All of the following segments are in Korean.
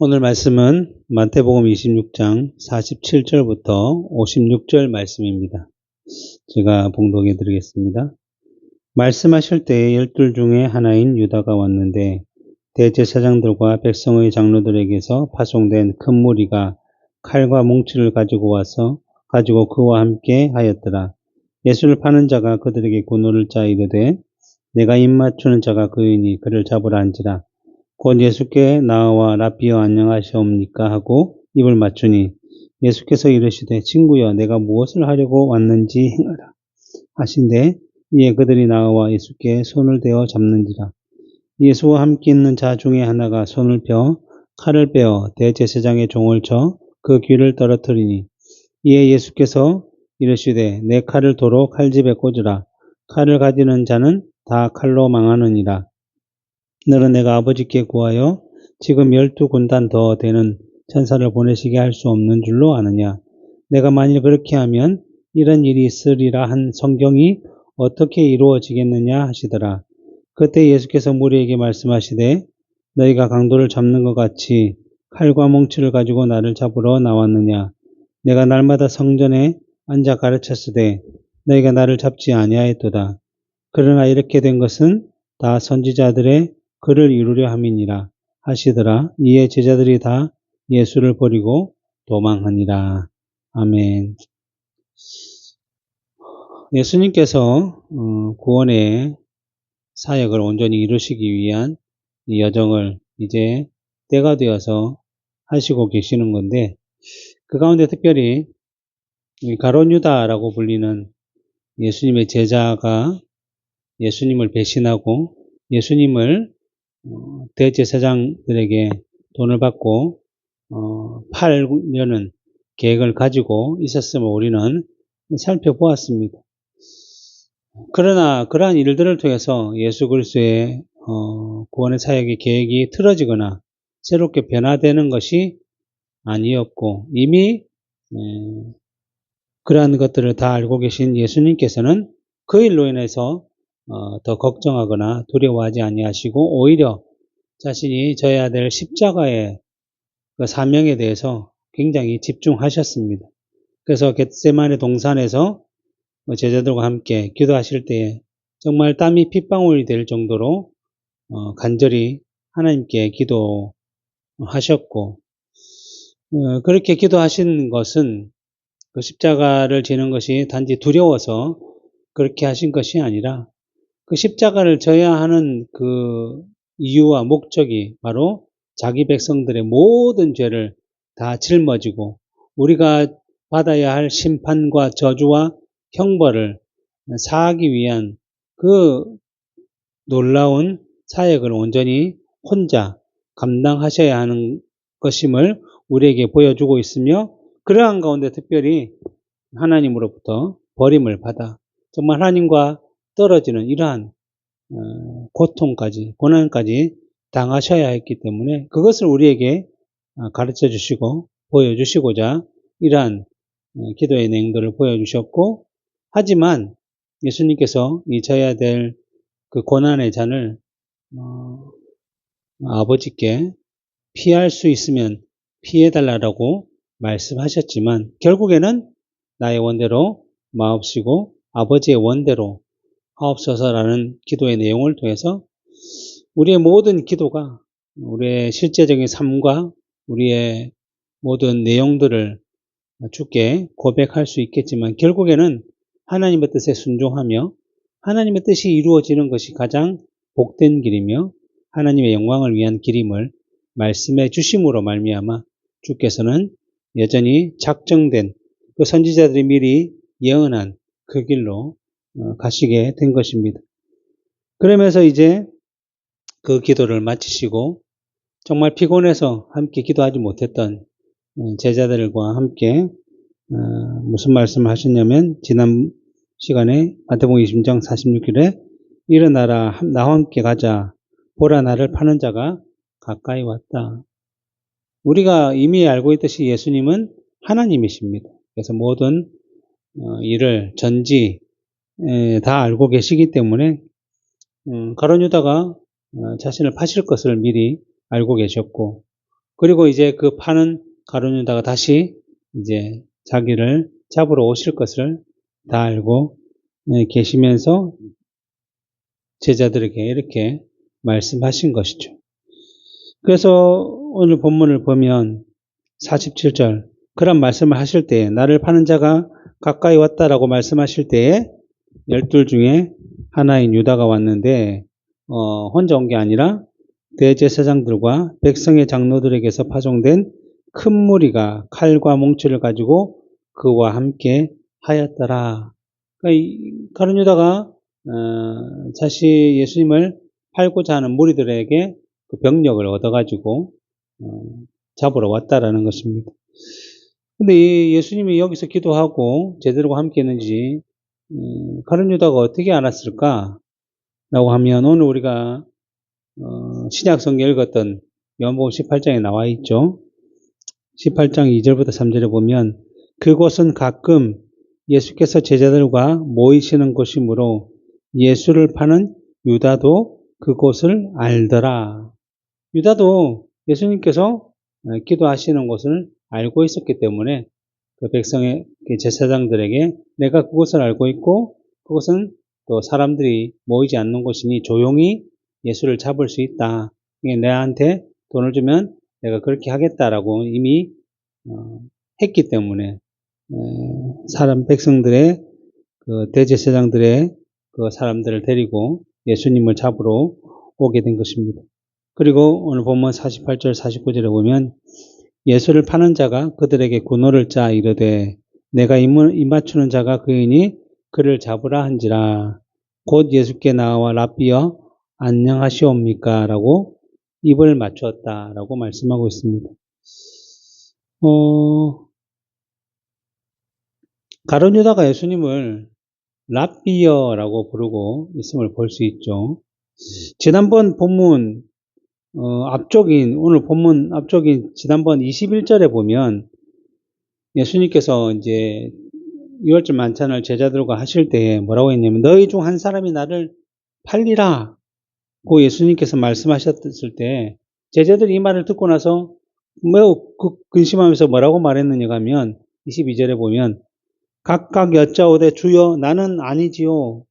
오늘 말씀은 마태복음 26장 47절부터 56절 말씀입니다. 제가 봉독해 드리겠습니다. 말씀하실 때에 12 중에 하나인 유다가 왔는데 대제사장들과 백성의 장로들에게서 파송된 큰 무리가 칼과 뭉치를 가지고 그와 함께 하였더라. 예수를 파는 자가 그들에게 군호를 짜 이르되 내가 입 맞추는 자가 그이니 그를 잡으라 한지라. 곧 예수께 나와 라삐여 안녕하시옵니까 하고 입을 맞추니 예수께서 이르시되 친구여 내가 무엇을 하려고 왔는지 행하라 하신대 이에 그들이 나와 예수께 손을 대어 잡는지라. 예수와 함께 있는 자 중에 하나가 손을 펴 칼을 빼어 대제사장의 종을 쳐 그 귀를 떨어뜨리니 이에 예수께서 이르시되 내 칼을 도로 칼집에 꽂으라. 칼을 가지는 자는 다 칼로 망하느니라. 너는 내가 아버지께 구하여 지금 12군단 더 되는 천사를 보내시게 할 수 없는 줄로 아느냐. 내가 만일 그렇게 하면 이런 일이 있으리라 한 성경이 어떻게 이루어지겠느냐 하시더라. 그때 예수께서 무리에게 말씀하시되 너희가 강도를 잡는 것 같이 칼과 몽치를 가지고 나를 잡으러 나왔느냐. 내가 날마다 성전에 앉아 가르쳤으되 너희가 나를 잡지 아니하였도다. 그러나 이렇게 된 것은 다 선지자들의 그를 이루려 함이니라 하시더라. 이에 제자들이 다 예수를 버리고 도망하니라. 아멘. 예수님께서 구원의 사역을 온전히 이루시기 위한 이 여정을 이제 때가 되어서 하시고 계시는 건데, 그 가운데 특별히 가룟 유다라고 불리는 예수님의 제자가 예수님을 배신하고 예수님을 대제사장들에게 돈을 받고 팔려는 계획을 가지고 있었음을 우리는 살펴보았습니다. 그러나 그러한 일들을 통해서 예수 그리스도의 구원의 사역의 계획이 틀어지거나 새롭게 변화되는 것이 아니었고, 이미 그러한 것들을 다 알고 계신 예수님께서는 그 일로 인해서 더 걱정하거나 두려워하지 아니하시고 오히려 자신이 져야 될 십자가의 그 사명에 대해서 굉장히 집중하셨습니다. 그래서 겟세마네 동산에서 제자들과 함께 기도하실 때에 정말 땀이 핏방울이 될 정도로 간절히 하나님께 기도하셨고, 그렇게 기도하신 것은 그 십자가를 지는 것이 단지 두려워서 그렇게 하신 것이 아니라 그 십자가를 져야 하는 그 이유와 목적이 바로 자기 백성들의 모든 죄를 다 짊어지고 우리가 받아야 할 심판과 저주와 형벌을 사하기 위한 그 놀라운 사역을 온전히 혼자 감당하셔야 하는 것임을 우리에게 보여주고 있으며, 그러한 가운데 특별히 하나님으로부터 버림을 받아 정말 하나님과 떨어지는 이러한 고통까지, 고난까지 당하셔야 했기 때문에 그것을 우리에게 가르쳐 주시고 보여주시고자 이러한 기도의 내용들을 보여주셨고, 하지만 예수님께서 이 져야 될 그 고난의 잔을 아버지께 피할 수 있으면 피해달라고 말씀하셨지만 결국에는 나의 원대로 마옵시고 아버지의 원대로 하옵소서라는 기도의 내용을 통해서 우리의 모든 기도가 우리의 실제적인 삶과 우리의 모든 내용들을 주께 고백할 수 있겠지만 결국에는 하나님의 뜻에 순종하며 하나님의 뜻이 이루어지는 것이 가장 복된 길이며 하나님의 영광을 위한 길임을 말씀해 주심으로 말미암아 주께서는 여전히 작정된 그 선지자들이 미리 예언한 그 길로 가시게 된 것입니다. 그러면서 이제 그 기도를 마치시고 정말 피곤해서 함께 기도하지 못했던 제자들과 함께 무슨 말씀을 하셨냐면 지난 시간에 마태복음 26장 46절에 일어나라 나와 함께 가자 보라 나를 파는 자가 가까이 왔다. 우리가 이미 알고 있듯이 예수님은 하나님이십니다. 그래서 모든 일을 전지 다 알고 계시기 때문에 가룟 유다가 자신을 파실 것을 미리 알고 계셨고 그리고 이제 그 파는 가룟 유다가 다시 이제 자기를 잡으러 오실 것을 다 알고 계시면서 제자들에게 이렇게 말씀하신 것이죠. 그래서 오늘 본문을 보면 47절 그런 말씀을 하실 때에 나를 파는 자가 가까이 왔다라고 말씀하실 때에 12 중에 하나인 유다가 왔는데 혼자 온 게 아니라 대제사장들과 백성의 장로들에게서 파송된 큰 무리가 칼과 몽치를 가지고 그와 함께 하였더라. 그러니까 가룟 유다가 다시 예수님을 팔고자 하는 무리들에게 그 병력을 얻어가지고 잡으러 왔다라는 것입니다. 근데 예수님이 여기서 기도하고 제자들과 함께 했는지 가룟 유다가 어떻게 알았을까? 라고 하면 오늘 우리가 신약 성경 읽었던 요한복음 18장에 나와 있죠. 18장 2절부터 3절에 보면 그곳은 가끔 예수께서 제자들과 모이시는 곳이므로 예수를 파는 유다도 그곳을 알더라. 유다도 예수님께서 기도하시는 곳을 알고 있었기 때문에 그 백성의 제사장들에게 내가 그곳을 알고 있고 그곳은 또 사람들이 모이지 않는 곳이니 조용히 예수를 잡을 수 있다. 내한테 돈을 주면 내가 그렇게 하겠다라고 이미 했기 때문에 백성들의 그 대제사장들의 그 사람들을 데리고 예수님을 잡으러 오게 된 것입니다. 그리고 오늘 본문 48절 49절에 보면 예수를 파는 자가 그들에게 군호를 짜 이르되 내가 입 맞추는 자가 그이니 그를 잡으라 한지라 곧 예수께 나와 랍비여 안녕하시옵니까 라고 입을 맞추었다 라고 말씀하고 있습니다. 가룟 유다가 예수님을 랍비여라고 부르고 있음을 볼 수 있죠. 지난번 본문 오늘 본문 앞쪽인 지난번 21절에 보면 예수님께서 이제 유월절 만찬을 제자들과 하실 때 뭐라고 했냐면 너희 중 한 사람이 나를 팔리라 고 예수님께서 말씀하셨을 때 제자들이 이 말을 듣고 나서 매우 근심하면서 뭐라고 말했느냐 하면 22절에 보면 각각 여짜오되 주여 나는 아니지요.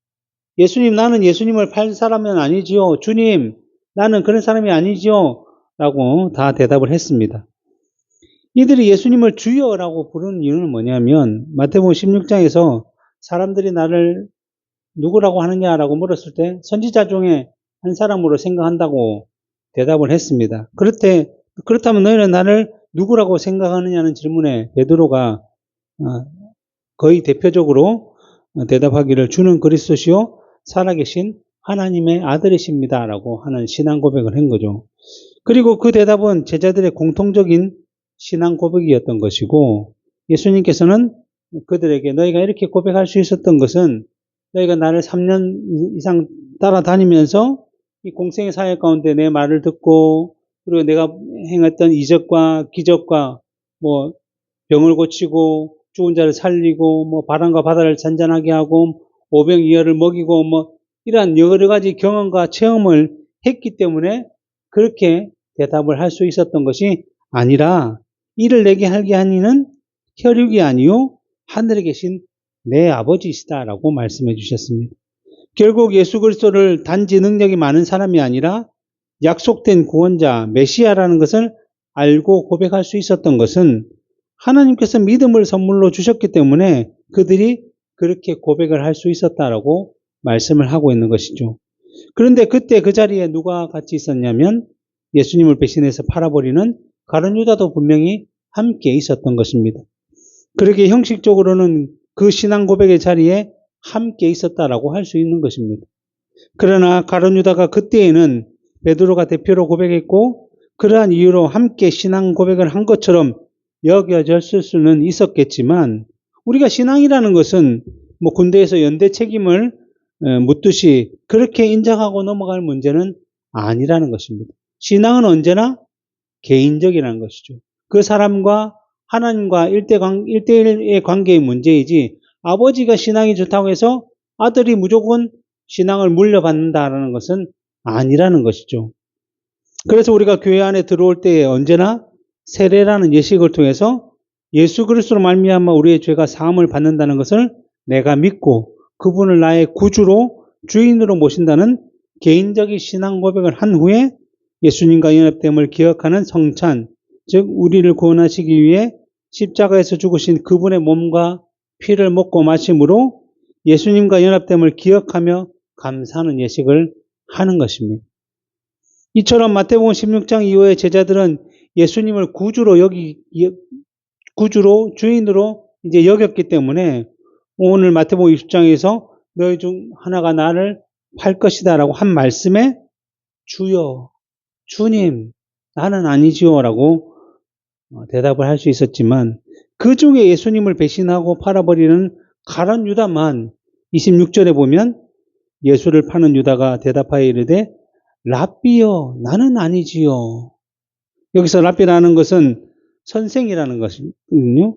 예수님 나는 예수님을 팔 사람은 아니지요. 주님 나는 그런 사람이 아니지요. 라고 다 대답을 했습니다. 이들이 예수님을 주여라고 부르는 이유는 뭐냐면 마태복음 16장에서 사람들이 나를 누구라고 하느냐라고 물었을 때 선지자 중에 한 사람으로 생각한다고 대답을 했습니다. 그렇다면 너희는 나를 누구라고 생각하느냐는 질문에 베드로가 거의 대표적으로 대답하기를 주는 그리스도시요 살아계신 하나님의 아들이십니다 라고 하는 신앙 고백을 한 거죠. 그리고 그 대답은 제자들의 공통적인 신앙 고백이었던 것이고 예수님께서는 그들에게 너희가 이렇게 고백할 수 있었던 것은 너희가 나를 3년 이상 따라다니면서 이 공생의 사회 가운데 내 말을 듣고 그리고 내가 행했던 이적과 기적과 뭐 병을 고치고 죽은 자를 살리고 뭐 바람과 바다를 잔잔하게 하고 오병이어를 먹이고 뭐 이러한 여러 가지 경험과 체험을 했기 때문에 그렇게 대답을 할 수 있었던 것이 아니라 이를 내게 하게 한 이는 혈육이 아니요 하늘에 계신 내 아버지이시다라고 말씀해 주셨습니다. 결국 예수 그리스도를 단지 능력이 많은 사람이 아니라 약속된 구원자 메시아라는 것을 알고 고백할 수 있었던 것은 하나님께서 믿음을 선물로 주셨기 때문에 그들이 그렇게 고백을 할 수 있었다라고 말씀을 하고 있는 것이죠. 그런데 그때 그 자리에 누가 같이 있었냐면 예수님을 배신해서 팔아버리는 가룟 유다도 분명히 함께 있었던 것입니다. 그렇게 형식적으로는 그 신앙 고백의 자리에 함께 있었다라고 할 수 있는 것입니다. 그러나 가룟 유다가 그때에는 베드로가 대표로 고백했고 그러한 이유로 함께 신앙 고백을 한 것처럼 여겨졌을 수는 있었겠지만 우리가 신앙이라는 것은 뭐 군대에서 연대 책임을 묻듯이 그렇게 인정하고 넘어갈 문제는 아니라는 것입니다. 신앙은 언제나 개인적이라는 것이죠. 그 사람과 하나님과 1대1의 관계의 문제이지 아버지가 신앙이 좋다고 해서 아들이 무조건 신앙을 물려받는다는 것은 아니라는 것이죠. 그래서 우리가 교회 안에 들어올 때 언제나 세례라는 예식을 통해서 예수 그리스도로 말미암아 우리의 죄가 사함을 받는다는 것을 내가 믿고 그분을 나의 구주로 주인으로 모신다는 개인적인 신앙 고백을 한 후에 예수님과 연합됨을 기억하는 성찬, 즉 우리를 구원하시기 위해 십자가에서 죽으신 그분의 몸과 피를 먹고 마심으로 예수님과 연합됨을 기억하며 감사하는 예식을 하는 것입니다. 이처럼 마태복음 16장 이후에 제자들은 예수님을 구주로 주인으로 이제 여겼기 때문에 오늘 마태복음 20장에서 너희 중 하나가 나를 팔 것이다라고 한 말씀에 주여, 주님, 나는 아니지요라고 대답을 할 수 있었지만 그 중에 예수님을 배신하고 팔아버리는 가룟 유다만 26절에 보면 예수를 파는 유다가 대답하여 이르되 랍비여, 나는 아니지요. 여기서 랍비라는 것은 선생이라는 것이거든요.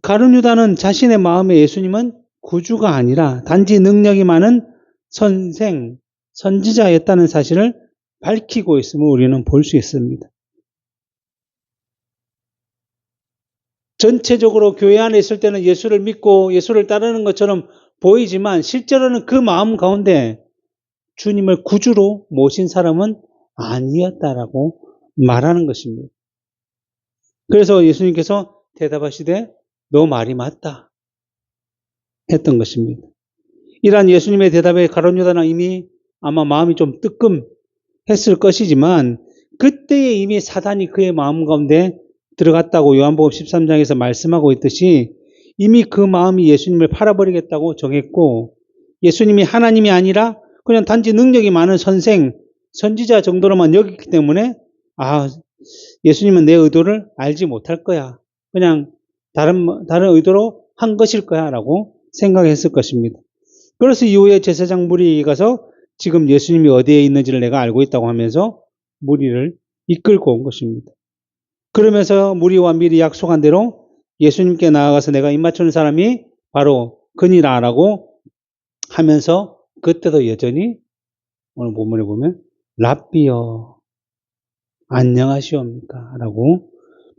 가룟 유다는 자신의 마음에 예수님은 구주가 아니라 단지 능력이 많은 선생, 선지자였다는 사실을 밝히고 있음을 우리는 볼 수 있습니다. 전체적으로 교회 안에 있을 때는 예수를 믿고 예수를 따르는 것처럼 보이지만 실제로는 그 마음 가운데 주님을 구주로 모신 사람은 아니었다라고 말하는 것입니다. 그래서 예수님께서 대답하시되 너 말이 맞다 했던 것입니다. 이러한 예수님의 대답에 가룟 유다는 이미 아마 마음이 좀 뜨끔했을 것이지만 그때에 이미 사단이 그의 마음 가운데 들어갔다고 요한복음 13장에서 말씀하고 있듯이 이미 그 마음이 예수님을 팔아버리겠다고 정했고 예수님이 하나님이 아니라 그냥 단지 능력이 많은 선생, 선지자 정도로만 여겼기 때문에 예수님은 내 의도를 알지 못할 거야. 그냥 다른 의도로 한 것일 거야 라고 생각했을 것입니다. 그래서 이후에 제사장 무리에 가서 지금 예수님이 어디에 있는지를 내가 알고 있다고 하면서 무리를 이끌고 온 것입니다. 그러면서 무리와 미리 약속한 대로 예수님께 나아가서 내가 입 맞추는 사람이 바로 그니라라고 하면서 그때도 여전히 오늘 본문에 보면 랍비여 안녕하시옵니까? 라고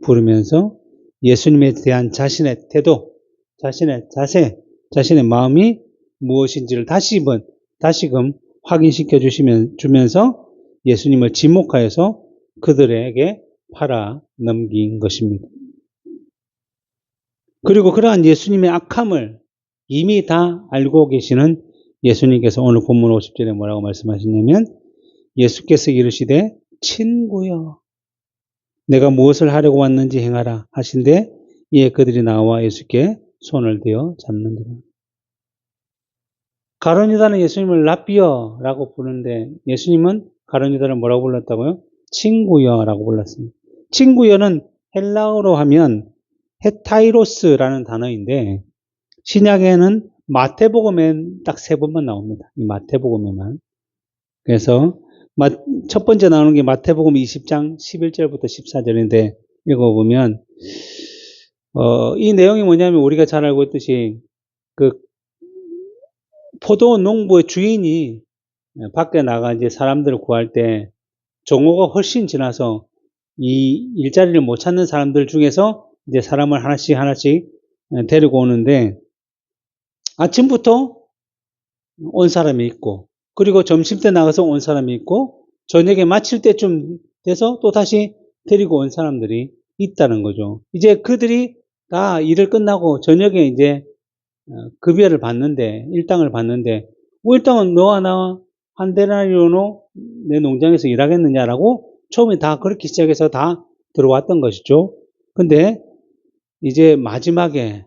부르면서 예수님에 대한 자신의 태도, 자신의 자세, 자신의 마음이 무엇인지를 다시금 확인시켜 주면서 예수님을 지목하여서 그들에게 팔아 넘긴 것입니다. 그리고 그러한 예수님의 악함을 이미 다 알고 계시는 예수님께서 오늘 본문 50절에 뭐라고 말씀하시냐면 예수께서 이르시되 친구여 내가 무엇을 하려고 왔는지 행하라 하신데 이에 그들이 나와 예수께 손을 대어 잡는지라. 가룟 유다는 예수님을 랍비여라고 부르는데 예수님은 가룟 유다를 뭐라고 불렀다고요? 친구여라고 불렀습니다. 친구여는 헬라어로 하면 헤타이로스라는 단어인데 신약에는 마태복음엔 딱 3번만 나옵니다. 이 마태복음에만. 그래서 첫 번째 나오는 게 마태복음 20장 11절부터 14절인데 읽어보면 이 내용이 뭐냐면 우리가 잘 알고 있듯이 그 포도 농부의 주인이 밖에 나가 이제 사람들을 구할 때 종호가 훨씬 지나서 이 일자리를 못 찾는 사람들 중에서 이제 사람을 하나씩 데리고 오는데 아침부터 온 사람이 있고 그리고 점심때 나가서 온 사람이 있고 저녁에 마칠 때쯤 돼서 또 다시 데리고 온 사람들이 있다는 거죠. 이제 그들이 다 일을 끝나고 저녁에 이제 급여를 받는데 일당을 받는데 일당은 너와 나와 한 데나리온으로 내 농장에서 일하겠느냐라고 처음에 다 그렇게 시작해서 다 들어왔던 것이죠. 근데 이제 마지막에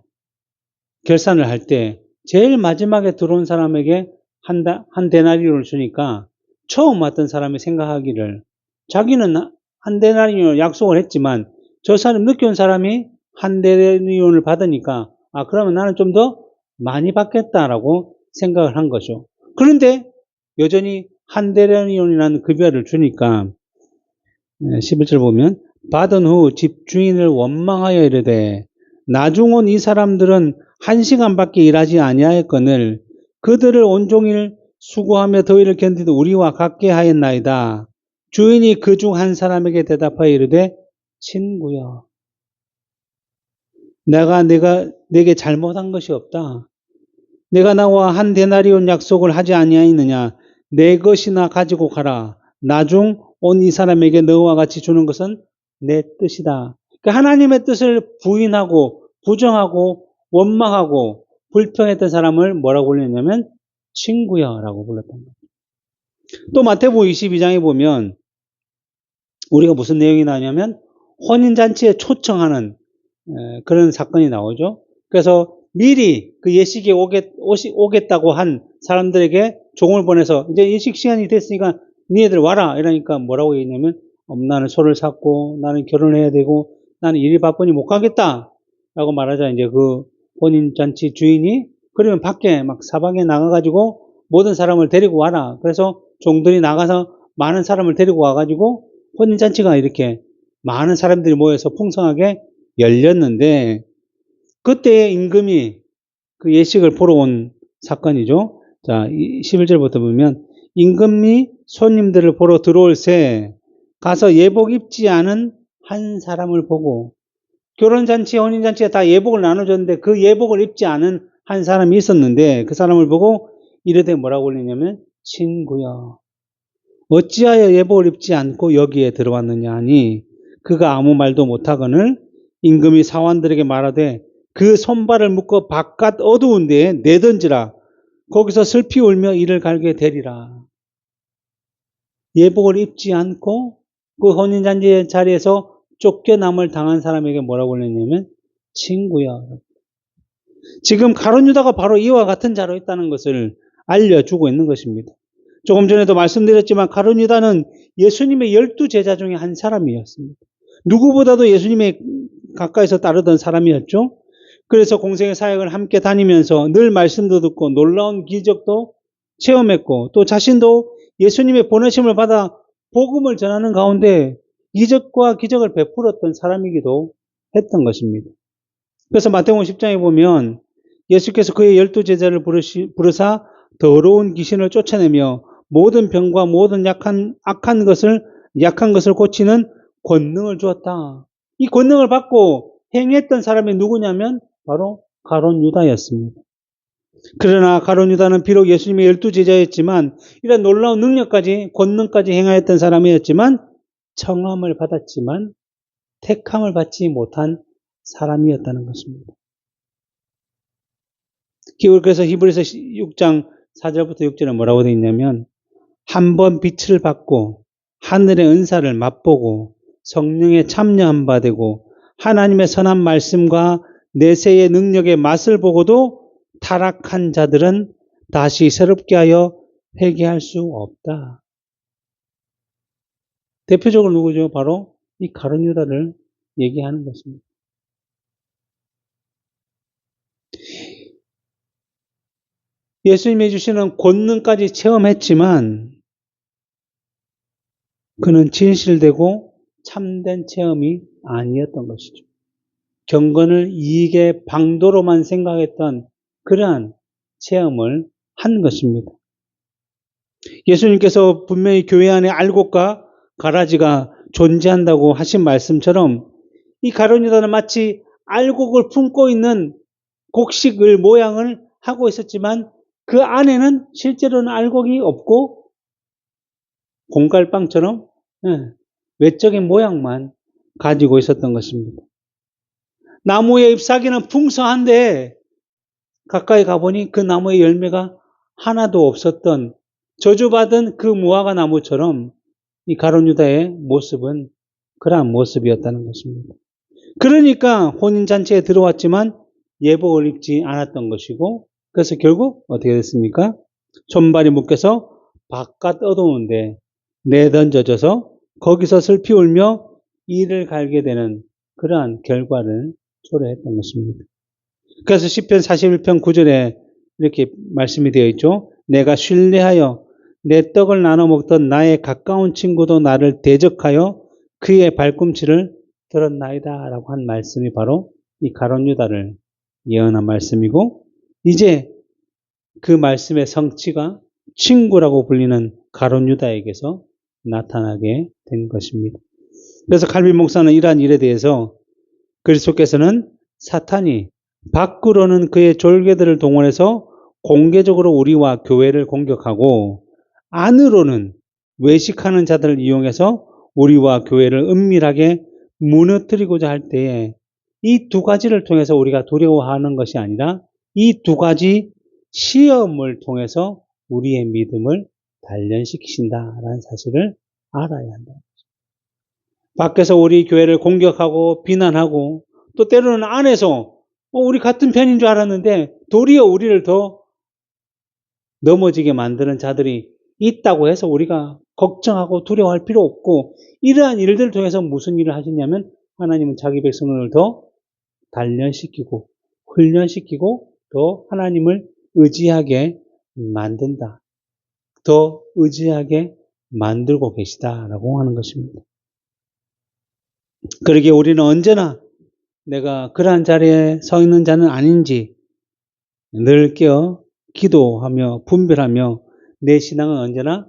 결산을 할 때 제일 마지막에 들어온 사람에게 한 데나리온을 주니까 처음 왔던 사람이 생각하기를 자기는 한 데나리온을 약속을 했지만 저 사람 늦게 온 사람이 한 데나리온을 받으니까 그러면 나는 좀 더 많이 받겠다라고 생각을 한 거죠. 그런데 여전히 한 데나리온이라는 급여를 주니까 11절 보면 받은 후 집주인을 원망하여 이르되 나중 온 이 사람들은 1시간밖에 일하지 아니하였거늘 그들을 온종일 수고하며 더위를 견디도 우리와 같게 하였나이다. 주인이 그 중 한 사람에게 대답하여 이르되 친구여. 내게 잘못한 것이 없다. 내가 나와 한 데나리온 약속을 하지 아니하였느냐. 내 것이나 가지고 가라. 나중 온 이 사람에게 너와 같이 주는 것은 내 뜻이다. 그러니까 하나님의 뜻을 부인하고 부정하고 원망하고 불평했던 사람을 뭐라고 불렀냐면 친구야라고 불렀던 거예요. 또 마태복음 22장에 보면 우리가 무슨 내용이 나오냐면 혼인잔치에 초청하는 그런 사건이 나오죠. 그래서 미리 그 예식에 오겠다고 한 사람들에게 종을 보내서 이제 예식 시간이 됐으니까 니네들 와라 이러니까 뭐라고 얘기냐면 나는 소를 샀고 나는 결혼해야 되고 나는 일이 바쁘니 못 가겠다 라고 말하자 이제 그 혼인잔치 주인이 그러면 밖에 막 사방에 나가가지고 모든 사람을 데리고 와라. 그래서 종들이 나가서 많은 사람을 데리고 와가지고 혼인잔치가 이렇게 많은 사람들이 모여서 풍성하게 열렸는데 그때의 임금이 그 예식을 보러 온 사건이죠. 자, 11절부터 보면 임금이 손님들을 보러 들어올 새 가서 예복 입지 않은 한 사람을 보고 결혼잔치, 혼인잔치에 다 예복을 나눠줬는데 그 예복을 입지 않은 한 사람이 있었는데 그 사람을 보고 이르되 뭐라고 올리냐면 친구여 어찌하여 예복을 입지 않고 여기에 들어왔느냐 하니 그가 아무 말도 못하거늘 임금이 사환들에게 말하되 그 손발을 묶어 바깥 어두운 데에 내던지라 거기서 슬피 울며 이를 갈게 되리라. 예복을 입지 않고 그 혼인잔치 자리에서 쫓겨남을 당한 사람에게 뭐라고 올렸냐면 친구야. 지금 가룟 유다가 바로 이와 같은 자로 있다는 것을 알려주고 있는 것입니다. 조금 전에도 말씀드렸지만 가룟 유다는 예수님의 12제자 중에 한 사람이었습니다. 누구보다도 예수님의 가까이서 따르던 사람이었죠. 그래서 공생의 사역을 함께 다니면서 늘 말씀도 듣고 놀라운 기적도 체험했고 또 자신도 예수님의 보내심을 받아 복음을 전하는 가운데 이적과 기적을 베풀었던 사람이기도 했던 것입니다. 그래서 마태복음 10장에 보면 예수께서 그의 12제자를 부르사 더러운 귀신을 쫓아내며 모든 병과 모든 악한 것을 고치는 권능을 주었다. 이 권능을 받고 행했던 사람이 누구냐면 바로 가룟 유다였습니다. 그러나 가룟 유다는 비록 예수님의 12제자였지만 이런 놀라운 능력까지 권능까지 행하였던 사람이었지만 청함을 받았지만 택함을 받지 못한 사람이었다는 것입니다. 그래서 히브리서 6장 4절부터 6절에 뭐라고 되어 있냐면 한 번 빛을 받고 하늘의 은사를 맛보고 성령에 참여한 바 되고 하나님의 선한 말씀과 내세의 능력의 맛을 보고도 타락한 자들은 다시 새롭게 하여 회개할 수 없다. 대표적으로 누구죠? 바로 이 가룟 유다를 얘기하는 것입니다. 예수님이 주시는 권능까지 체험했지만 그는 진실되고 참된 체험이 아니었던 것이죠. 경건을 이익의 방도로만 생각했던 그러한 체험을 한 것입니다. 예수님께서 분명히 교회 안에 알곡과 가라지가 존재한다고 하신 말씀처럼 이 가룟 유다는 마치 알곡을 품고 있는 곡식을 모양을 하고 있었지만 그 안에는 실제로는 알곡이 없고 공갈빵처럼 외적인 모양만 가지고 있었던 것입니다. 나무의 잎사귀는 풍성한데 가까이 가보니 그 나무의 열매가 하나도 없었던 저주받은 그 무화과 나무처럼 이 가룟 유다의 모습은 그러한 모습이었다는 것입니다. 그러니까 혼인잔치에 들어왔지만 예복을 입지 않았던 것이고 그래서 결국 어떻게 됐습니까? 손발이 묶여서 바깥 어두운데 내던져져서 거기서 슬피 울며 이를 갈게 되는 그러한 결과를 초래했던 것입니다. 그래서 시편 41편 9절에 이렇게 말씀이 되어 있죠. 내가 신뢰하여 내 떡을 나눠 먹던 나의 가까운 친구도 나를 대적하여 그의 발꿈치를 들었나이다 라고 한 말씀이 바로 이 가룟 유다를 예언한 말씀이고 이제 그 말씀의 성취가 친구라고 불리는 가룟 유다에게서 나타나게 된 것입니다. 그래서 칼빈 목사는 이러한 일에 대해서 그리스도께서는 사탄이 밖으로는 그의 졸개들을 동원해서 공개적으로 우리와 교회를 공격하고 안으로는 외식하는 자들을 이용해서 우리와 교회를 은밀하게 무너뜨리고자 할 때에 이 두 가지를 통해서 우리가 두려워하는 것이 아니라 이 두 가지 시험을 통해서 우리의 믿음을 단련시키신다라는 사실을 알아야 한다. 밖에서 우리 교회를 공격하고 비난하고 또 때로는 안에서 우리 같은 편인 줄 알았는데 도리어 우리를 더 넘어지게 만드는 자들이 있다고 해서 우리가 걱정하고 두려워할 필요 없고 이러한 일들을 통해서 무슨 일을 하시냐면 하나님은 자기 백성을 더 단련시키고 훈련시키고 더 하나님을 의지하게 만든다. 더 의지하게 만들고 계시다라고 하는 것입니다. 그러기에 우리는 언제나 내가 그러한 자리에 서 있는 자는 아닌지 늘 깨어 기도하며 분별하며 내 신앙은 언제나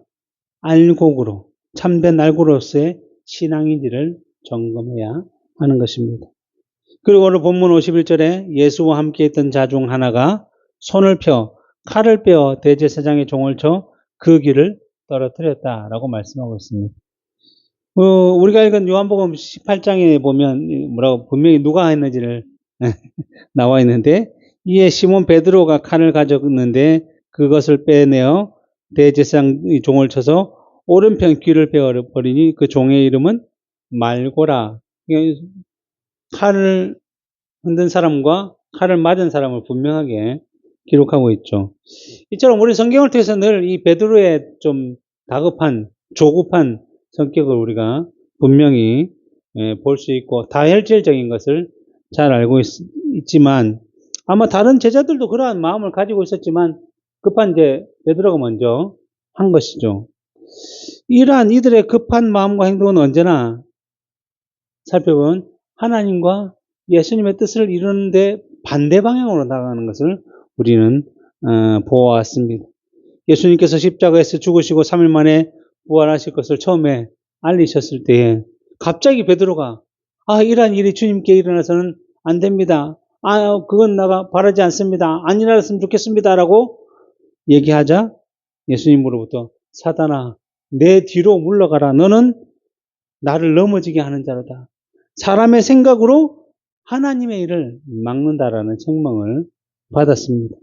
알곡으로 참된 알고로서의 신앙인지를 점검해야 하는 것입니다. 그리고 오늘 본문 51절에 예수와 함께 있던 자 중 하나가 손을 펴 칼을 빼어 대제사장의 종을 쳐 그 귀를 떨어뜨렸다라고 말씀하고 있습니다. 우리가 읽은 요한복음 18장에 보면 분명히 누가 했는지를 나와 있는데 이에 시몬 베드로가 칼을 가졌는데 그것을 빼내어 대제사장의 종을 쳐서 오른편 귀를 베어버리니 그 종의 이름은 말고라. 칼을 흔든 사람과 칼을 맞은 사람을 분명하게 기록하고 있죠. 이처럼 우리 성경을 통해서 늘 이 베드로의 좀 다급한, 조급한 성격을 우리가 분명히 볼 수 있고 다혈질적인 것을 잘 알고 있지만 아마 다른 제자들도 그러한 마음을 가지고 있었지만 급한 이제 베드로가 먼저 한 것이죠. 이러한 이들의 급한 마음과 행동은 언제나 살펴보면 하나님과 예수님의 뜻을 이루는데 반대 방향으로 나가는 것을 우리는 보아왔습니다. 예수님께서 십자가에서 죽으시고 3일 만에 부활하실 것을 처음에 알리셨을 때에 갑자기 베드로가 이러한 일이 주님께 일어나서는 안 됩니다. 그건 내가 바라지 않습니다. 안 일어났으면 좋겠습니다. 라고 얘기하자 예수님으로부터 사단아 내 뒤로 물러가라. 너는 나를 넘어지게 하는 자로다. 사람의 생각으로 하나님의 일을 막는다라는 책망을 받았습니다.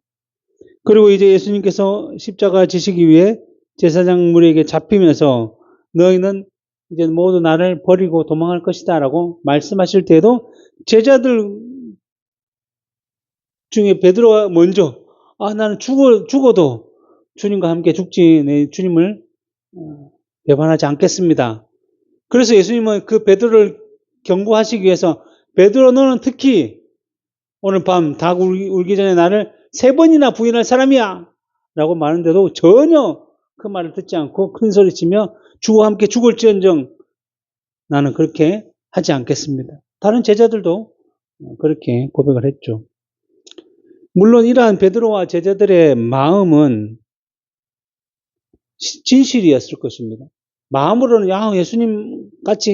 그리고 이제 예수님께서 십자가 지시기 위해 제사장 무리에게 잡히면서 너희는 이제 모두 나를 버리고 도망할 것이다 라고 말씀하실 때에도 제자들 중에 베드로가 먼저 나는 죽어도 주님과 함께 죽지 내 주님을 배반하지 않겠습니다. 그래서 예수님은 그 베드로를 경고하시기 위해서 베드로 너는 특히 오늘 밤 닭 울기 전에 나를 3번이나 부인할 사람이야 라고 말하는데도 전혀 그 말을 듣지 않고 큰 소리치며 주와 함께 죽을지언정 나는 그렇게 하지 않겠습니다. 다른 제자들도 그렇게 고백을 했죠. 물론 이러한 베드로와 제자들의 마음은 진실이었을 것입니다. 마음으로는 예수님 같이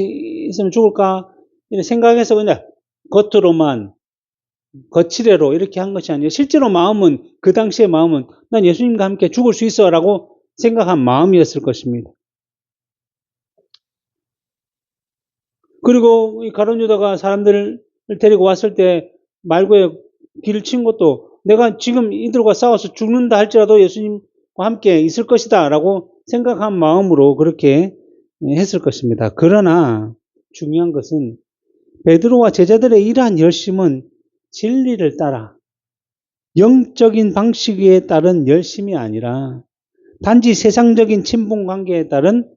있으면 죽을까 이런 생각해서 그냥 겉으로만 거칠애로 이렇게 한 것이 아니라 실제로 마음은 그 당시의 마음은 난 예수님과 함께 죽을 수 있어 라고 생각한 마음이었을 것입니다. 그리고 이 가룟 유다가 사람들을 데리고 왔을 때 말고에 길을 친 것도 내가 지금 이들과 싸워서 죽는다 할지라도 예수님과 함께 있을 것이다 라고 생각한 마음으로 그렇게 했을 것입니다. 그러나 중요한 것은 베드로와 제자들의 이러한 열심은 진리를 따라 영적인 방식에 따른 열심이 아니라 단지 세상적인 친분 관계에 따른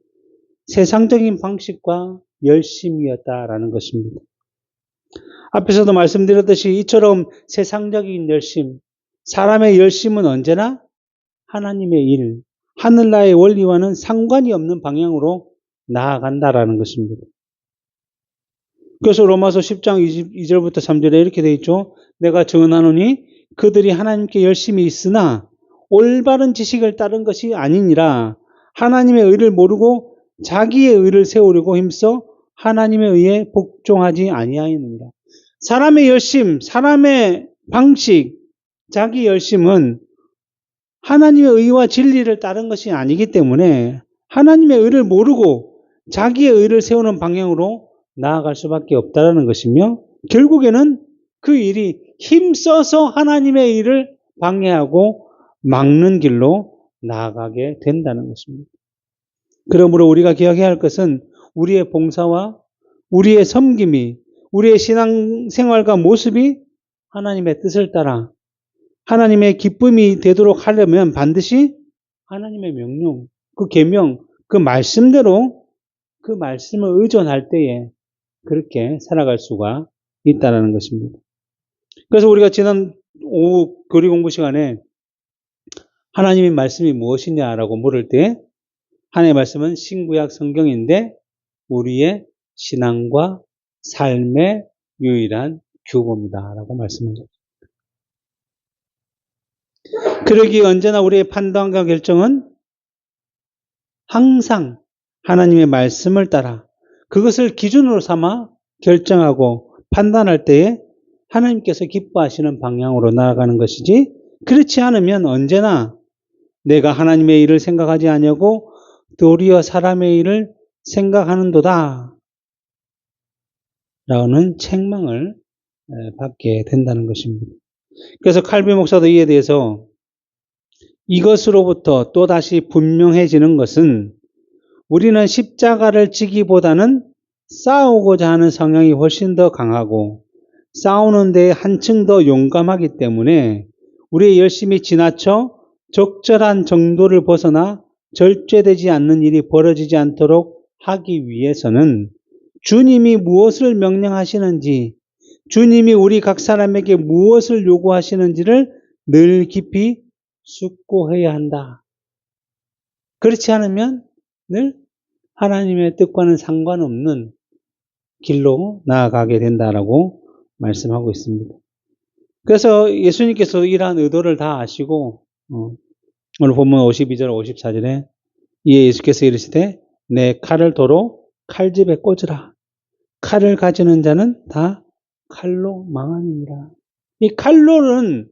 세상적인 방식과 열심이었다라는 것입니다. 앞에서도 말씀드렸듯이 이처럼 세상적인 열심, 사람의 열심은 언제나 하나님의 일, 하늘나라의 원리와는 상관이 없는 방향으로 나아간다라는 것입니다. 그래서 로마서 10장 2절부터 3절에 이렇게 되어 있죠. 내가 증언하노니 그들이 하나님께 열심히 있으나 올바른 지식을 따른 것이 아니니라. 하나님의 의를 모르고 자기의 의를 세우려고 힘써 하나님에 의해 복종하지 아니하였느니라. 사람의 열심, 사람의 방식, 자기 열심은 하나님의 의와 진리를 따른 것이 아니기 때문에 하나님의 의를 모르고 자기의 의를 세우는 방향으로 나아갈 수밖에 없다는 것이며, 결국에는 그 일이 힘써서 하나님의 일을 방해하고 막는 길로 나아가게 된다는 것입니다. 그러므로 우리가 기억해야 할 것은 우리의 봉사와 우리의 섬김이, 우리의 신앙생활과 모습이 하나님의 뜻을 따라 하나님의 기쁨이 되도록 하려면 반드시 하나님의 명령, 그 계명, 그 말씀대로 그 말씀을 의존할 때에 그렇게 살아갈 수가 있다는 것입니다. 그래서 우리가 지난 오후 교리 공부 시간에 하나님의 말씀이 무엇이냐라고 물을 때 하나님의 말씀은 신구약 성경인데 우리의 신앙과 삶의 유일한 규범이다라고 말씀합니다. 그러기에 언제나 우리의 판단과 결정은 항상 하나님의 말씀을 따라 그것을 기준으로 삼아 결정하고 판단할 때에 하나님께서 기뻐하시는 방향으로 나아가는 것이지, 그렇지 않으면 언제나 내가 하나님의 일을 생각하지 아니하고 도리어 사람의 일을 생각하는도다 라는 책망을 받게 된다는 것입니다. 그래서 칼빈 목사도 이에 대해서 이것으로부터 또다시 분명해지는 것은 우리는 십자가를 지기보다는 싸우고자 하는 성향이 훨씬 더 강하고 싸우는 데에 한층 더 용감하기 때문에 우리의 열심이 지나쳐 적절한 정도를 벗어나 절제되지 않는 일이 벌어지지 않도록 하기 위해서는 주님이 무엇을 명령하시는지, 주님이 우리 각 사람에게 무엇을 요구하시는지를 늘 깊이 숙고해야 한다. 그렇지 않으면 늘 하나님의 뜻과는 상관없는 길로 나아가게 된다라고 말씀하고 있습니다. 그래서 예수님께서 이러한 의도를 다 아시고 오늘 본문 52절 54절에 이에 예수께서 이르시되 내 칼을 도로 칼집에 꽂으라. 칼을 가지는 자는 다 칼로 망하니라. 이 칼로는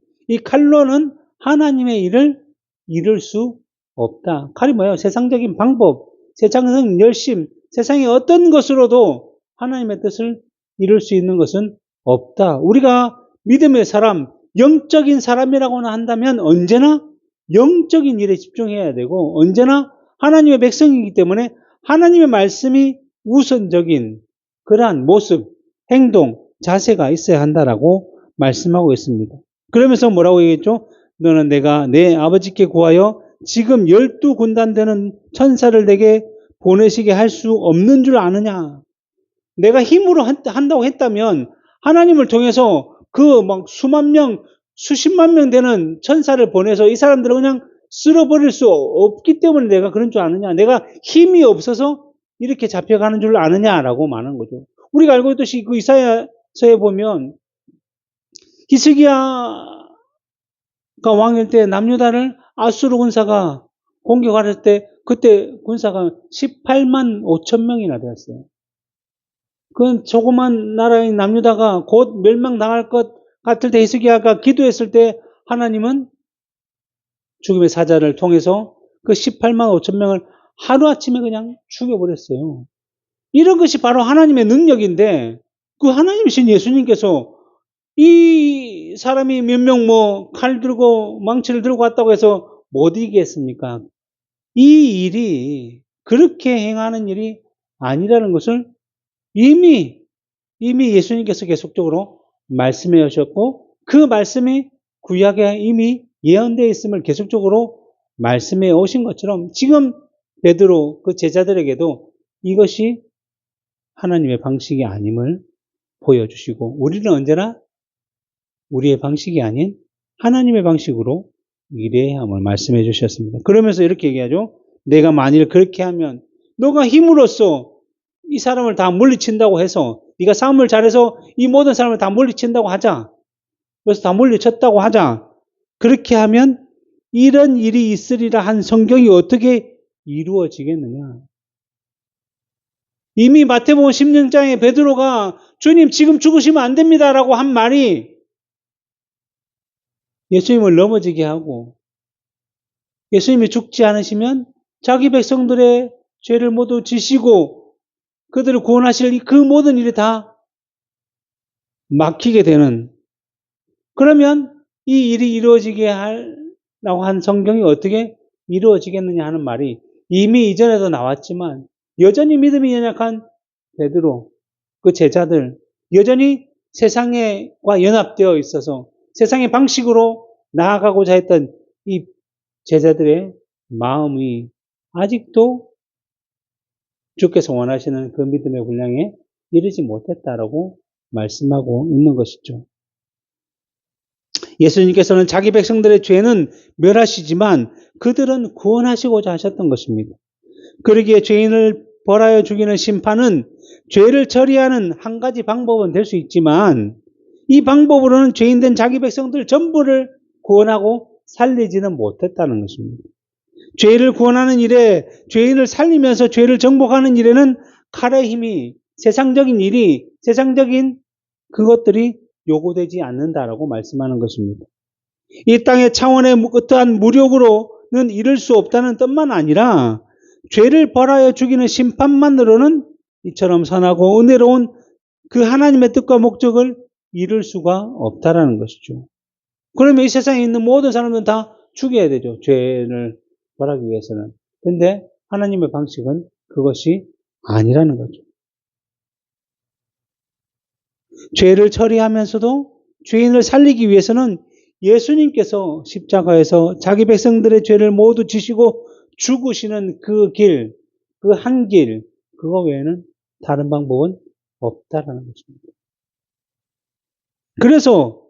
하나님의 일을 이룰 수 없다. 칼이 뭐예요? 세상적인 방법, 세상적인 열심, 세상의 어떤 것으로도 하나님의 뜻을 이룰 수 있는 것은 없다. 우리가 믿음의 사람, 영적인 사람이라고나 한다면 언제나 영적인 일에 집중해야 되고 언제나 하나님의 백성이기 때문에 하나님의 말씀이 우선적인 그러한 모습, 행동, 자세가 있어야 한다라고 말씀하고 있습니다. 그러면서 뭐라고 얘기했죠? 너는 내가 내 아버지께 구하여 지금 12군단 되는 천사를 내게 보내시게 할 수 없는 줄 아느냐? 내가 힘으로 한다고 했다면 하나님을 통해서 그 막 수만 명, 수십만 명 되는 천사를 보내서 이 사람들을 그냥 쓸어버릴 수 없기 때문에 내가 그런 줄 아느냐? 내가 힘이 없어서 이렇게 잡혀가는 줄 아느냐라고 말하는 거죠. 우리가 알고 있듯이 그 이사야서에 보면 히스기야가 왕일 때 남유다를 아수르 군사가 공격할 때 그때 군사가 18만 5천 명이나 되었어요. 그 조그만 나라인 남유다가 곧 멸망당할 것 같을 때 히스기야가 기도했을 때 하나님은 죽음의 사자를 통해서 그 18만 5천 명을 하루아침에 그냥 죽여버렸어요. 이런 것이 바로 하나님의 능력인데 그 하나님이신 예수님께서 이 사람이 몇 명 칼 들고 망치를 들고 왔다고 해서 못 이기겠습니까? 이 일이 그렇게 행하는 일이 아니라는 것을 이미 예수님께서 계속적으로 말씀해 오셨고 그 말씀이 구약에 이미 예언되어 있음을 계속적으로 말씀해 오신 것처럼 지금 베드로 그 제자들에게도 이것이 하나님의 방식이 아님을 보여주시고 우리는 언제나 우리의 방식이 아닌 하나님의 방식으로 일해야 함을 말씀해 주셨습니다. 그러면서 이렇게 얘기하죠. 내가 만일 그렇게 하면 너가 힘으로써 이 사람을 다 물리친다고 해서 네가 싸움을 잘해서 이 모든 사람을 다 물리친다고 하자. 그래서 다 물리쳤다고 하자. 그렇게 하면 이런 일이 있으리라 한 성경이 어떻게 이루어지겠느냐. 이미 마태복음 16장에 베드로가 주님 지금 죽으시면 안 됩니다라고 한 말이 예수님을 넘어지게 하고 예수님이 죽지 않으시면 자기 백성들의 죄를 모두 지시고 그들을 구원하실 그 모든 일이 다 막히게 되는, 그러면 이 일이 이루어지게 하라고 한 성경이 어떻게 이루어지겠느냐 하는 말이 이미 이전에도 나왔지만 여전히 믿음이 연약한 베드로, 그 제자들, 여전히 세상과 연합되어 있어서 세상의 방식으로 나아가고자 했던 이 제자들의 마음이 아직도 주께서 원하시는 그 믿음의 분량에 이르지 못했다라고 말씀하고 있는 것이죠. 예수님께서는 자기 백성들의 죄는 멸하시지만 그들은 구원하시고자 하셨던 것입니다. 그러기에 죄인을 벌하여 죽이는 심판은 죄를 처리하는 한 가지 방법은 될 수 있지만 이 방법으로는 죄인된 자기 백성들 전부를 구원하고 살리지는 못했다는 것입니다. 죄를 구원하는 일에, 죄인을 살리면서 죄를 정복하는 일에는 칼의 힘이, 세상적인 일이, 세상적인 그것들이 요구되지 않는다라고 말씀하는 것입니다. 이 땅의 차원의 어떠한 무력으로는 이룰 수 없다는 뜻만 아니라 죄를 벌하여 죽이는 심판만으로는 이처럼 선하고 은혜로운 그 하나님의 뜻과 목적을 이룰 수가 없다라는 것이죠. 그러면 이 세상에 있는 모든 사람들은 다 죽여야 되죠. 죄를 벌하기 위해서는. 그런데 하나님의 방식은 그것이 아니라는 거죠. 죄를 처리하면서도 죄인을 살리기 위해서는 예수님께서 십자가에서 자기 백성들의 죄를 모두 지시고 죽으시는 그 길, 그 한 길, 그거 외에는 다른 방법은 없다라는 것입니다. 그래서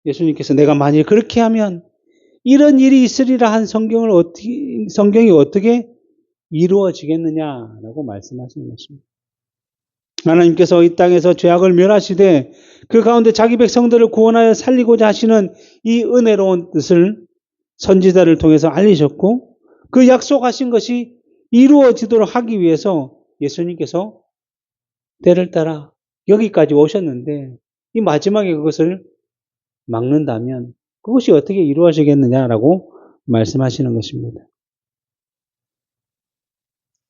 예수님께서 내가 만일 그렇게 하면 이런 일이 있으리라 한 성경이 어떻게 이루어지겠느냐라고 말씀하시는 것입니다. 하나님께서 이 땅에서 죄악을 멸하시되 그 가운데 자기 백성들을 구원하여 살리고자 하시는 이 은혜로운 뜻을 선지자를 통해서 알리셨고 그 약속하신 것이 이루어지도록 하기 위해서 예수님께서 때를 따라 여기까지 오셨는데 이 마지막에 그것을 막는다면 그것이 어떻게 이루어지겠느냐라고 말씀하시는 것입니다.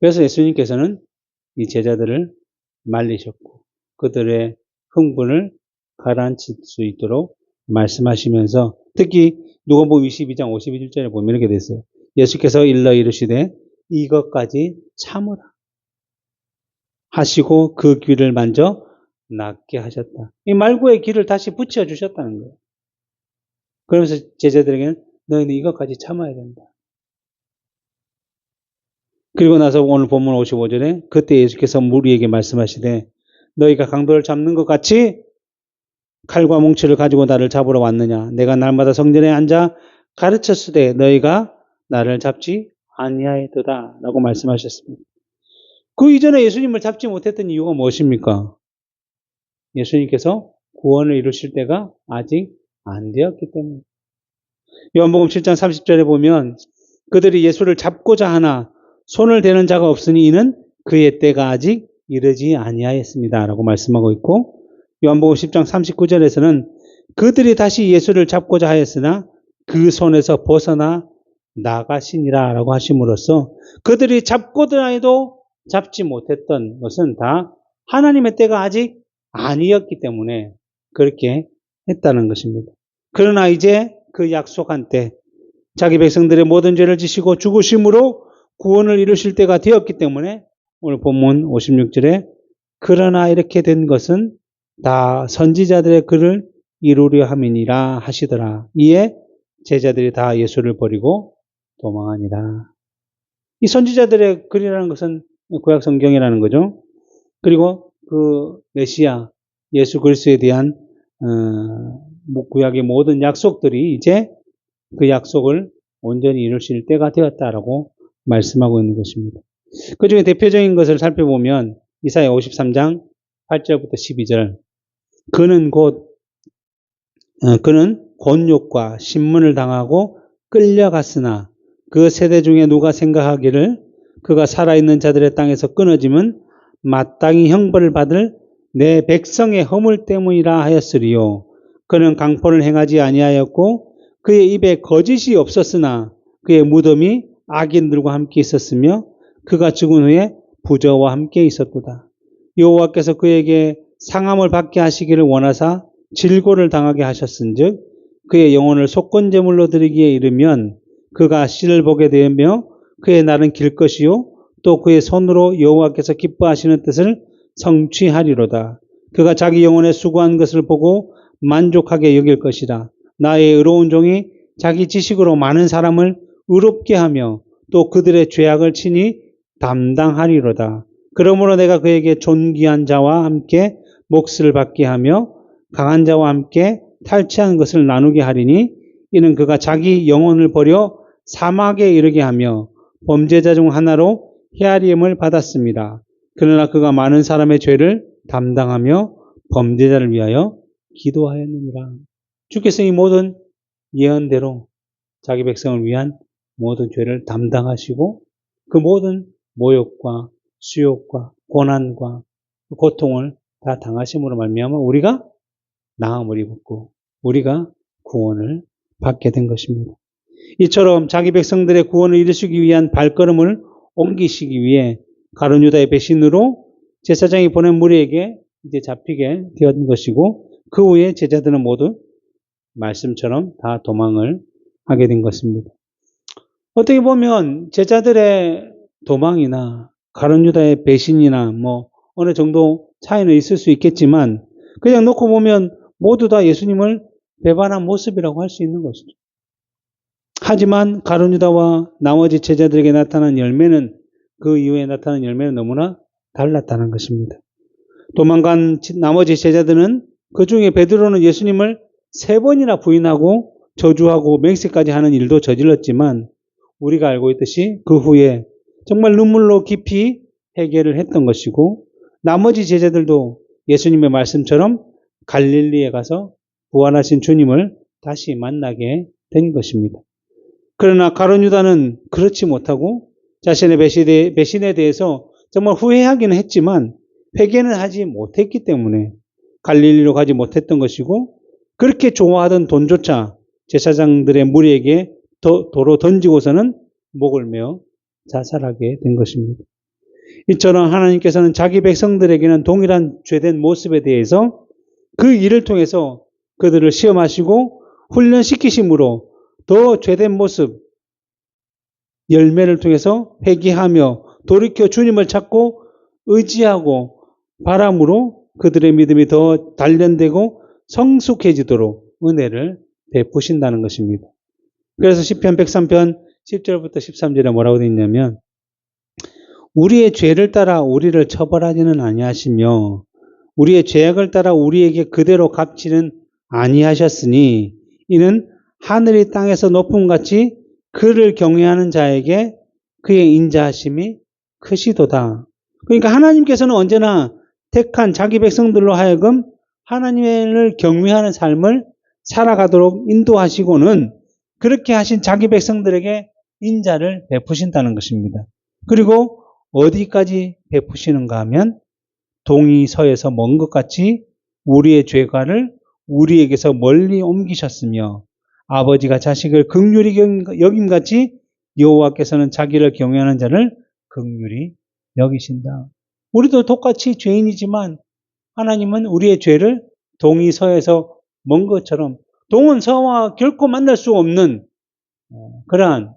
그래서 예수님께서는 이 제자들을 말리셨고 그들의 흥분을 가라앉힐 수 있도록 말씀하시면서 특히 누가복음 22장 51절에 보면 이렇게 됐어요. 예수께서 일러 이르시되 이것까지 참으라 하시고 그 귀를 만져 낫게 하셨다. 이 말구의 귀를 다시 붙여주셨다는 거예요. 그러면서 제자들에게는 너희는 이것까지 참아야 된다. 그리고 나서 오늘 본문 55절에 그때 예수께서 무리에게 말씀하시되 너희가 강도를 잡는 것 같이 칼과 뭉치를 가지고 나를 잡으러 왔느냐. 내가 날마다 성전에 앉아 가르쳤으되 너희가 나를 잡지 아니하였도다 라고 말씀하셨습니다. 그 이전에 예수님을 잡지 못했던 이유가 무엇입니까? 예수님께서 구원을 이루실 때가 아직 안 되었기 때문에. 요한복음 7장 30절에 보면 그들이 예수를 잡고자 하나 손을 대는 자가 없으니 이는 그의 때가 아직 이르지 아니하였습니다 라고 말씀하고 있고 요한복음 10장 39절에서는 그들이 다시 예수를 잡고자 하였으나 그 손에서 벗어나 나가시니라 라고 하심으로써 그들이 잡고자 해도 잡지 못했던 것은 다 하나님의 때가 아직 아니었기 때문에 그렇게 했다는 것입니다. 그러나 이제 그 약속한 때 자기 백성들의 모든 죄를 지시고 죽으심으로 구원을 이루실 때가 되었기 때문에 오늘 본문 56절에 그러나 이렇게 된 것은 다 선지자들의 글을 이루려 함이니라 하시더라. 이에 제자들이 다 예수를 버리고 도망하니라. 이 선지자들의 글이라는 것은 구약 성경이라는 거죠. 그리고 그 메시아 예수 그리스도에 대한 구약의 모든 약속들이 이제 그 약속을 온전히 이루실 때가 되었다라고 말씀하고 있는 것입니다. 그 중에 대표적인 것을 살펴보면 이사야 53장 8절부터 12절 그는 곤욕과 신문을 당하고 끌려갔으나 그 세대 중에 누가 생각하기를 그가 살아있는 자들의 땅에서 끊어짐은 마땅히 형벌을 받을 내 백성의 허물 때문이라 하였으리요. 그는 강포를 행하지 아니하였고 그의 입에 거짓이 없었으나 그의 무덤이 악인들과 함께 있었으며 그가 죽은 후에 부저와 함께 있었도다. 여호와께서 그에게 상함을 받게 하시기를 원하사 질고를 당하게 하셨은즉 그의 영혼을 속건제물로 드리기에 이르면 그가 씨를 보게 되며 그의 날은 길 것이요 또 그의 손으로 여호와께서 기뻐하시는 뜻을 성취하리로다. 그가 자기 영혼에 수고한 것을 보고 만족하게 여길 것이라. 나의 의로운 종이 자기 지식으로 많은 사람을 의롭게 하며 또 그들의 죄악을 친히 담당하리로다. 그러므로 내가 그에게 존귀한 자와 함께 몫을 받게 하며 강한 자와 함께 탈취한 것을 나누게 하리니 이는 그가 자기 영혼을 버려 사막에 이르게 하며 범죄자 중 하나로 헤아림을 받았습니다. 그러나 그가 많은 사람의 죄를 담당하며 범죄자를 위하여 기도하였느니라. 주께서 이 모든 예언대로 자기 백성을 위한 모든 죄를 담당하시고 그 모든 모욕과 수욕과 고난과 고통을 다 당하심으로 말미암아 우리가 나음을 입었고 우리가 구원을 받게 된 것입니다. 이처럼 자기 백성들의 구원을 이루시기 위한 발걸음을 옮기시기 위해 가룟 유다의 배신으로 제사장이 보낸 무리에게 이제 잡히게 되었던 것이고 그 후에 제자들은 모두 말씀처럼 다 도망을 하게 된 것입니다. 어떻게 보면 제자들의 도망이나 가룟 유다의 배신이나 뭐 어느 정도 차이는 있을 수 있겠지만 그냥 놓고 보면 모두 다 예수님을 배반한 모습이라고 할 수 있는 것이죠. 하지만 가룟 유다와 나머지 제자들에게 나타난 열매는 그 이후에 나타난 열매는 너무나 달랐다는 것입니다. 도망간 나머지 제자들은 그 중에 베드로는 예수님을 3번이나 부인하고 저주하고 맹세까지 하는 일도 저질렀지만 우리가 알고 있듯이 그 후에 정말 눈물로 깊이 회개를 했던 것이고 나머지 제자들도 예수님의 말씀처럼 갈릴리에 가서 부활하신 주님을 다시 만나게 된 것입니다. 그러나 가룟 유다는 그렇지 못하고 자신의 배신에 대해서 정말 후회하기는 했지만 회개는 하지 못했기 때문에 갈릴리로 가지 못했던 것이고 그렇게 좋아하던 돈조차 제사장들의 무리에게 도로 던지고서는 목을 메어 자살하게 된 것입니다. 이처럼 하나님께서는 자기 백성들에게는 동일한 죄된 모습에 대해서 그 일을 통해서 그들을 시험하시고 훈련시키심으로 더 죄된 모습, 열매를 통해서 회개하며 돌이켜 주님을 찾고 의지하고 바람으로 그들의 믿음이 더 단련되고 성숙해지도록 은혜를 베푸신다는 것입니다. 그래서 시편 103편 10절부터 13절에 뭐라고 되어 있냐면 우리의 죄를 따라 우리를 처벌하지는 아니하시며 우리의 죄악을 따라 우리에게 그대로 갚지는 아니하셨으니 이는 하늘이 땅에서 높음같이 그를 경외하는 자에게 그의 인자하심이 크시도다. 그러니까 하나님께서는 언제나 택한 자기 백성들로 하여금 하나님을 경외하는 삶을 살아가도록 인도하시고는 그렇게 하신 자기 백성들에게 인자를 베푸신다는 것입니다. 그리고 어디까지 베푸시는가 하면 동이 서에서 먼 것 같이 우리의 죄과를 우리에게서 멀리 옮기셨으며 아버지가 자식을 긍휼히 여김같이 여호와께서는 자기를 경외하는 자를 긍휼히 여기신다. 우리도 똑같이 죄인이지만 하나님은 우리의 죄를 동이 서에서 먼 것처럼 동은 서와 결코 만날 수 없는 그러한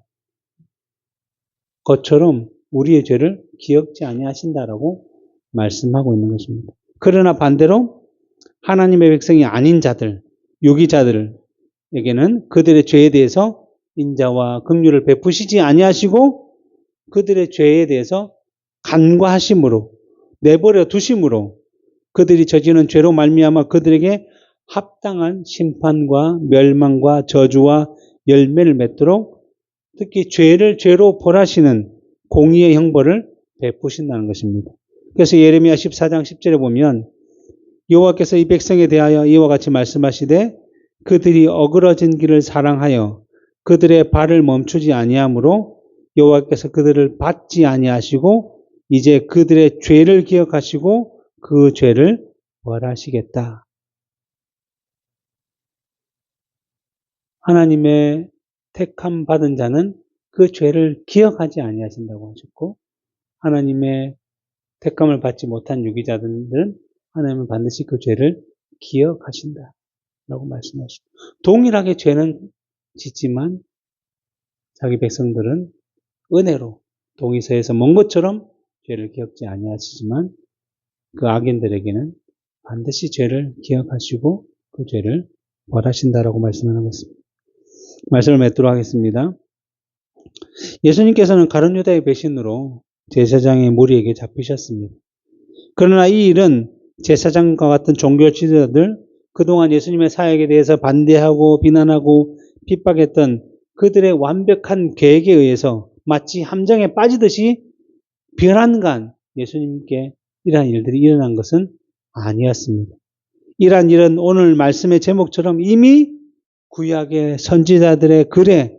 것처럼 우리의 죄를 기억지 아니하신다라고 말씀하고 있는 것입니다. 그러나 반대로 하나님의 백성이 아닌 자들, 유기자들에게는 그들의 죄에 대해서 인자와 긍휼을 베푸시지 아니하시고 그들의 죄에 대해서 간과하심으로 내버려 두심으로 그들이 저지른 죄로 말미암아 그들에게 합당한 심판과 멸망과 저주와 열매를 맺도록 특히 죄를 죄로 벌하시는 공의의 형벌을 베푸신다는 것입니다. 그래서 예레미야 14장 10절에 보면 여호와께서 이 백성에 대하여 이와 같이 말씀하시되 그들이 어그러진 길을 사랑하여 그들의 발을 멈추지 아니하므로 여호와께서 그들을 받지 아니하시고 이제 그들의 죄를 기억하시고 그 죄를 벌하시겠다. 하나님의 택함 받은 자는 그 죄를 기억하지 아니하신다고 하셨고, 하나님의 택함을 받지 못한 유기자들은 하나님은 반드시 그 죄를 기억하신다 라고 말씀하시고, 동일하게 죄는 짓지만 자기 백성들은 은혜로 동의서에서 먼 것처럼 죄를 기억지 아니하시지만 그 악인들에게는 반드시 죄를 기억하시고 그 죄를 벌하신다라고 말씀하는 것입니다. 말씀을 맺도록 하겠습니다. 예수님께서는 가룟 유다의 배신으로 제사장의 무리에게 잡히셨습니다. 그러나 이 일은 제사장과 같은 종교 지도자들, 그동안 예수님의 사역에 대해서 반대하고 비난하고 핍박했던 그들의 완벽한 계획에 의해서 마치 함정에 빠지듯이 변환간 예수님께 이러한 일들이 일어난 것은 아니었습니다. 이러한 일은 오늘 말씀의 제목처럼 이미 구약의 선지자들의 글에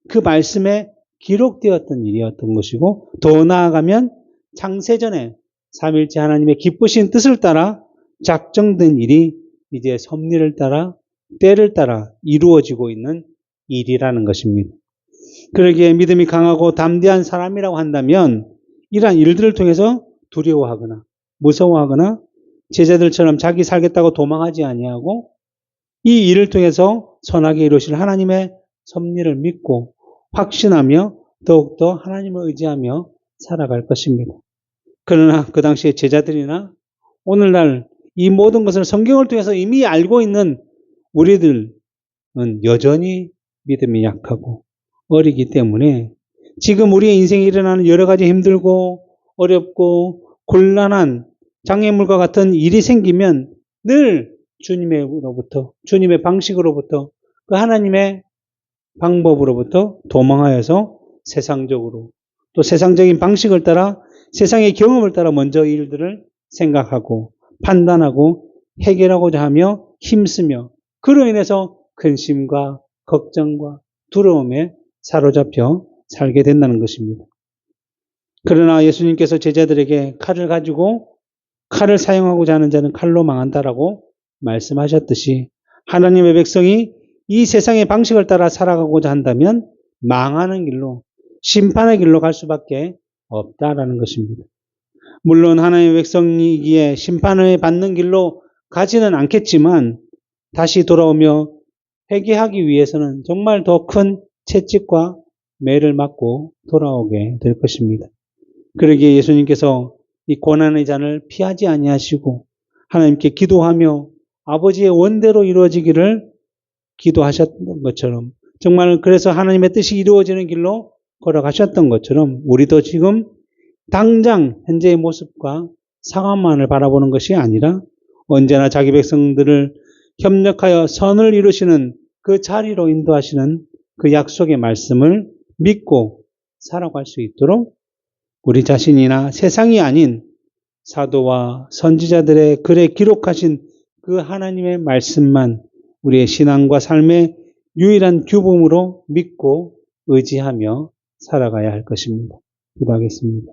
그 말씀에 기록되었던 일이었던 것이고, 더 나아가면 창세전에 삼위일체 하나님의 기쁘신 뜻을 따라 작정된 일이 이제 섭리를 따라 때를 따라 이루어지고 있는 일이라는 것입니다. 그러기에 믿음이 강하고 담대한 사람이라고 한다면 이러한 일들을 통해서 두려워하거나 무서워하거나 제자들처럼 자기 살겠다고 도망하지 아니하고 이 일을 통해서 선하게 이루실 하나님의 섭리를 믿고 확신하며 더욱더 하나님을 의지하며 살아갈 것입니다. 그러나 그 당시에 제자들이나 오늘날 이 모든 것을 성경을 통해서 이미 알고 있는 우리들은 여전히 믿음이 약하고 어리기 때문에 지금 우리의 인생에 일어나는 여러 가지 힘들고 어렵고 곤란한 장애물과 같은 일이 생기면 늘 주님의 방식으로부터 그 하나님의 방법으로부터 도망하여서 세상적으로 또 세상적인 방식을 따라 세상의 경험을 따라 먼저 이 일들을 생각하고 판단하고 해결하고자 하며 힘쓰며 그로 인해서 근심과 걱정과 두려움에 사로잡혀 살게 된다는 것입니다. 그러나 예수님께서 제자들에게 칼을 사용하고자 하는 자는 칼로 망한다라고 말씀하셨듯이 하나님의 백성이 이 세상의 방식을 따라 살아가고자 한다면 망하는 길로, 심판의 길로 갈 수밖에 없다라는 것입니다. 물론 하나님의 백성이기에 심판을 받는 길로 가지는 않겠지만 다시 돌아오며 회개하기 위해서는 정말 더 큰 채찍과 매를 맞고 돌아오게 될 것입니다. 그러기에 예수님께서 이 고난의 잔을 피하지 아니하시고 하나님께 기도하며 아버지의 원대로 이루어지기를 기도하셨던 것처럼 정말 그래서 하나님의 뜻이 이루어지는 길로 걸어가셨던 것처럼 우리도 지금 당장 현재의 모습과 상황만을 바라보는 것이 아니라 언제나 자기 백성들을 협력하여 선을 이루시는 그 자리로 인도하시는 그 약속의 말씀을 믿고 살아갈 수 있도록 우리 자신이나 세상이 아닌 사도와 선지자들의 글에 기록하신 그 하나님의 말씀만 우리의 신앙과 삶의 유일한 규범으로 믿고 의지하며 살아가야 할 것입니다. 기도하겠습니다.